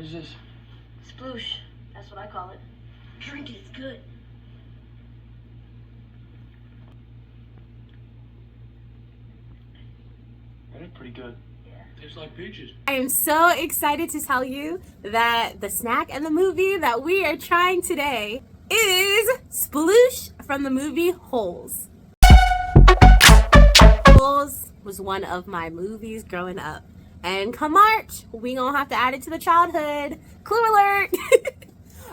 What is this? Sploosh. That's what I call it. Drink it, it's good. That is pretty good. Tastes like peaches. I am so excited to tell you that the snack and the movie that we are trying today is Sploosh from the movie Holes. Holes was one of my movies growing up. And come March, we gonna have to add it to the childhood. Clue alert!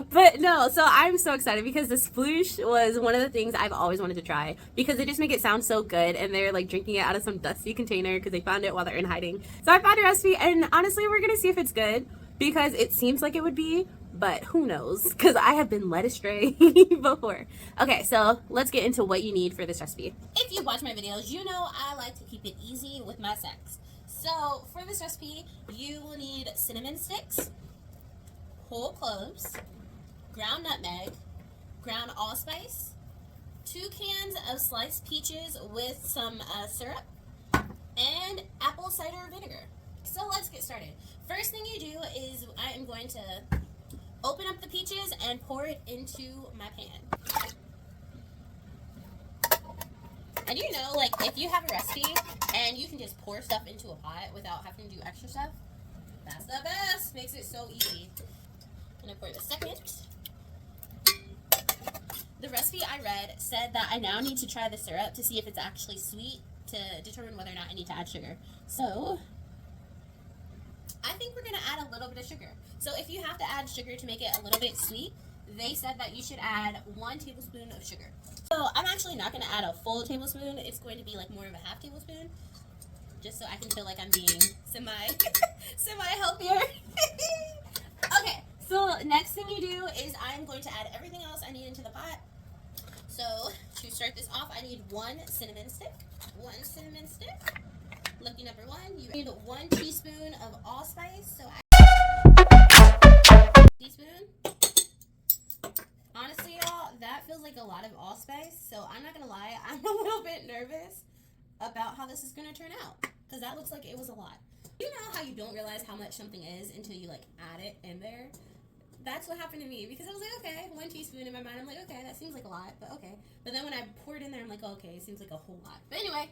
But no, so I'm so excited because the Sploosh was one of the things I've always wanted to try because they just make it sound so good, and they're like drinking it out of some dusty container because they found it while they're in hiding. So I found a recipe, and honestly, we're gonna see if it's good because it seems like it would be, but who knows, because I have been led astray before. Okay, so let's get into what you need for this recipe. If you watch my videos, you know I like to keep it easy with my sex. So for this recipe, you will need cinnamon sticks, whole cloves, ground nutmeg, ground allspice, 2 cans of sliced peaches with some syrup, and apple cider vinegar. So let's get started. First thing you do is I am going to open up the peaches and pour it into my pan. And you know, like, if you have a recipe and you can just pour stuff into a pot without having to do extra stuff, that's the best. Makes it so easy. I'm gonna pour the second. The recipe I read said that I now need to try the syrup to see if it's actually sweet to determine whether or not I need to add sugar. So I think we're gonna add a little bit of sugar. So if you have to add sugar to make it a little bit sweet, they said that you should add 1 tablespoon of sugar. So I'm actually not gonna add a full tablespoon. It's going to be like more of a half tablespoon, just so I can feel like I'm being semi healthier. Okay, so next thing you do is I'm going to add everything else I need into the pot. So to start this off, I need 1 cinnamon stick. 1 cinnamon stick. Lucky number 1. You need 1 teaspoon of allspice. So teaspoon. Honestly, y'all, that feels like a lot of allspice. So I'm not gonna lie, I'm a little bit nervous about how this is gonna turn out because that looks like it was a lot. You know how you don't realize how much something is until you like add it in there? That's what happened to me because I was like, okay, 1 teaspoon in my mind. I'm like, okay, that seems like a lot, but okay. But then when I poured it in there, I'm like, okay, it seems like a whole lot. But anyway,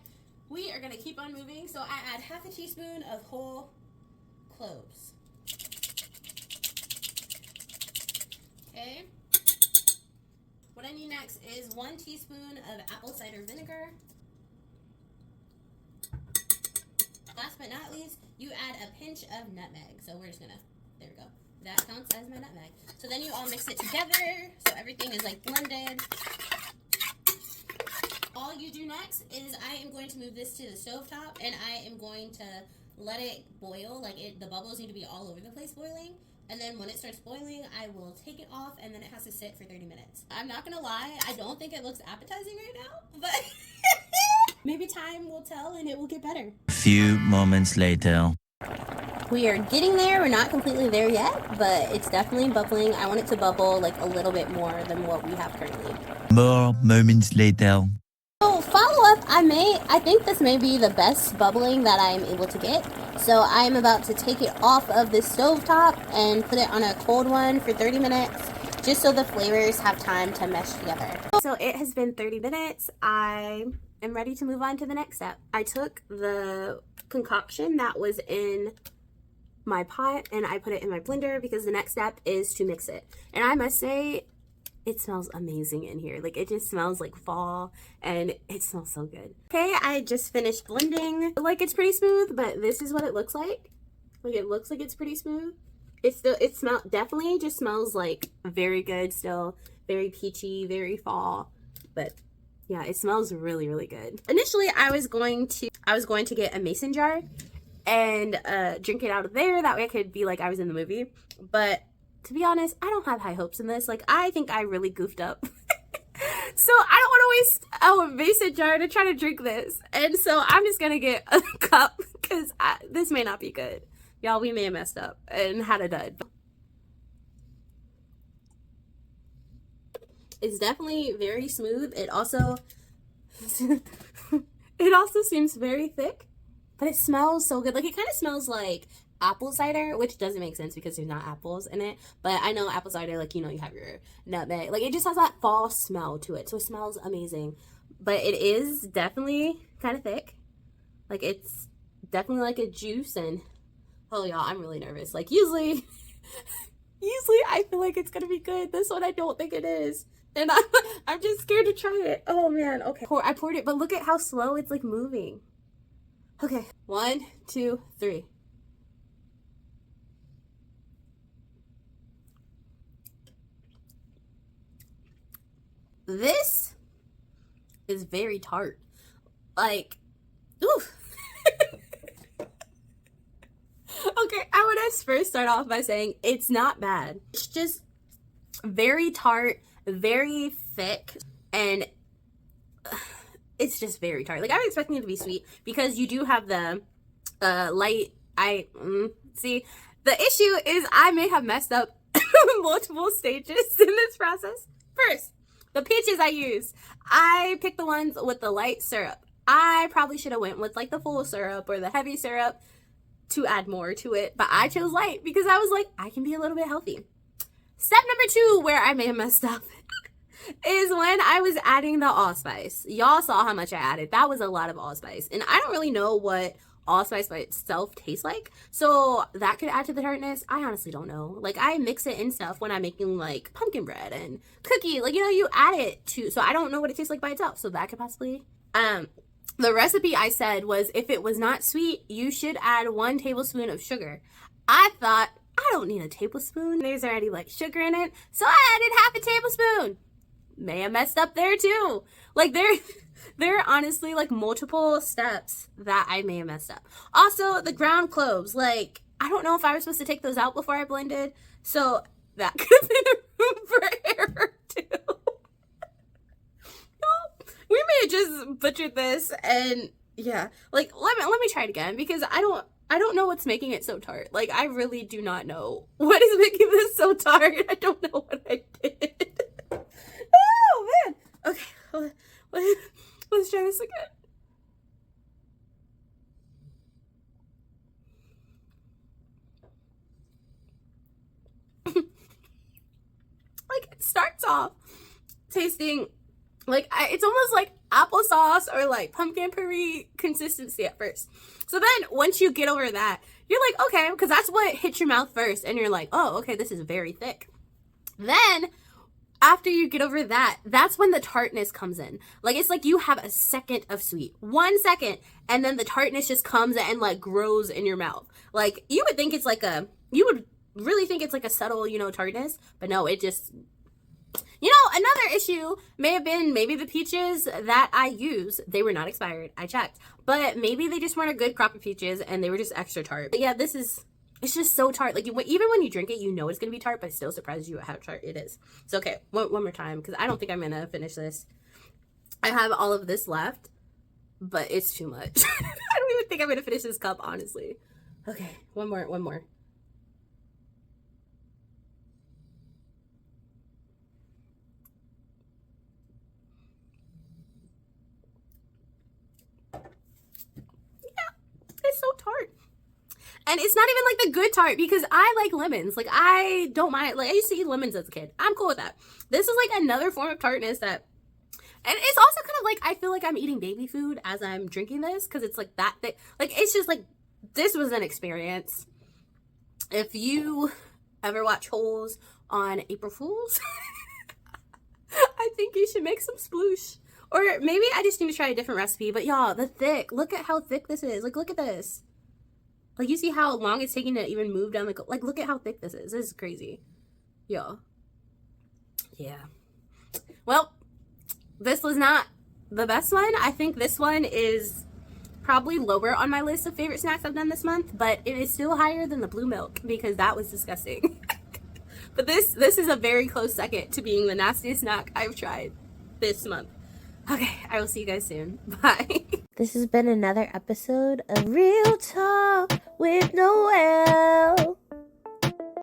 we are gonna keep on moving. So I add half a teaspoon of whole cloves. Okay. What I need next is 1 teaspoon of apple cider vinegar. Last but not least, you add a pinch of nutmeg. So we're just gonna, there we go. That counts as my nutmeg. So then you all mix it together so everything is like blended. All you do next is I am going to move this to the stovetop and I am going to let it boil. Like the bubbles need to be all over the place boiling. And then when it starts boiling, I will take it off and then it has to sit for 30 minutes. I'm not gonna lie, I don't think it looks appetizing right now, but maybe time will tell and it will get better. A few moments later. We are getting there. We're not completely there yet, but it's definitely bubbling. I want it to bubble like a little bit more than what we have currently. More moments later. So follow up, I think this may be the best bubbling that I am able to get. So I'm about to take it off of the stovetop and put it on a cold one for 30 minutes, just so the flavors have time to mesh together. So it has been 30 minutes. I am ready to move on to the next step. I took the concoction that was in my pot and I put it in my blender because the next step is to mix it. And I must say, it smells amazing in here. Like, it just smells like fall and it smells so good. Okay, I just finished blending. Like, it's pretty smooth, but this is what it looks like. Like, it looks like it's pretty smooth. Definitely just smells like very good still. Very peachy, very fall. But yeah, it smells really, really good. Initially, I was going to get a mason jar and drink it out of there. That way I could be like I was in the movie. But to be honest, I don't have high hopes in this. Like, I think I really goofed up. So I don't want to waste a mason jar to try to drink this. And so I'm just going to get a cup because this may not be good. Y'all, we may have messed up and had a dud. It's definitely very smooth. It also seems very thick, but it smells so good. Like, it kind of smells like apple cider, which doesn't make sense because there's not apples in it. But I know apple cider, like, you know, you have your nutmeg. Like, it just has that fall smell to it. So it smells amazing. But it is definitely kind of thick. Like, it's definitely like a juice. And, oh, y'all, I'm really nervous. Like, usually I feel like it's going to be good. This one, I don't think it is. And I'm just scared to try it. Oh, man. Okay. I poured it, but look at how slow it's, like, moving. Okay. 1, 2, 3. This is very tart. Like, ooh. Okay, I want to first start off by saying it's not bad. It's just very tart, very thick, and it's just very tart. Like, I was expecting it to be sweet because you do have the light. See, the issue is I may have messed up multiple stages in this process. First, the peaches I used, I picked the ones with the light syrup. I probably should have went with like the full syrup or the heavy syrup to add more to it, but I chose light because I was like, I can be a little bit healthy. Step number 2, where I may have messed up, is when I was adding the allspice. Y'all saw how much I added. That was a lot of allspice, and I don't really know what allspice by itself tastes like, so that could add to the tartness. I honestly don't know. Like, I mix it in stuff when I'm making like pumpkin bread and cookie, like, you know, you add it to, so I don't know what it tastes like by itself, so that could possibly the recipe I said was if it was not sweet, you should add 1 tablespoon of sugar. I thought, I don't need a tablespoon, there's already like sugar in it, so I added 1/2 tablespoon. May have messed up there too. Like, there are honestly like multiple steps that I may have messed up. Also, the ground cloves, like, I don't know if I was supposed to take those out before I blended, so that could have been a room for error too. We may have just butchered this, and yeah, like, let me try it again because I don't know what's making it so tart. Like, I really do not know what is making this so tart. I don't know what I did. Oh man. Okay, let's try this again. Like, it starts off tasting like, it's almost like applesauce or like pumpkin puree consistency at first. So then once you get over that, you're like, okay, because that's what hits your mouth first, and you're like, oh, okay, this is very thick. Then after you get over that, that's when the tartness comes in. Like, it's like you have a second of sweet, 1 second, and then the tartness just comes and like grows in your mouth. Like, you would think it's like you would really think it's like a subtle, you know, tartness, but no, it just, you know, another issue may have been maybe the peaches that I use, they were not expired, I checked, but maybe they just weren't a good crop of peaches and they were just extra tart. But yeah, it's just so tart. Like, even when you drink it, you know it's going to be tart, but it still surprises you at how tart it is. So, okay, one more time, because I don't think I'm going to finish this. I have all of this left, but it's too much. I don't even think I'm going to finish this cup, honestly. Okay, one more. It's so tart. And it's not even like the good tart, because I like lemons. Like, I don't mind. Like, I used to eat lemons as a kid. I'm cool with that. This is like another form of tartness that, and it's also kind of like, I feel like I'm eating baby food as I'm drinking this, because it's like that thick. Like, it's just like, this was an experience. If you ever watch Holes on April Fools, I think you should make some sploosh. Or maybe I just need to try a different recipe. But y'all, the thick, look at how thick this is. Like, look at this. Like, you see how long it's taking to even move down the, like, look at how thick this is. This is crazy. Y'all. Yeah. Well, this was not the best one. I think this one is probably lower on my list of favorite snacks I've done this month, but it is still higher than the blue milk, because that was disgusting. But this is a very close second to being the nastiest snack I've tried this month. Okay, I will see you guys soon. Bye. This has been another episode of Real Talk with Noelle.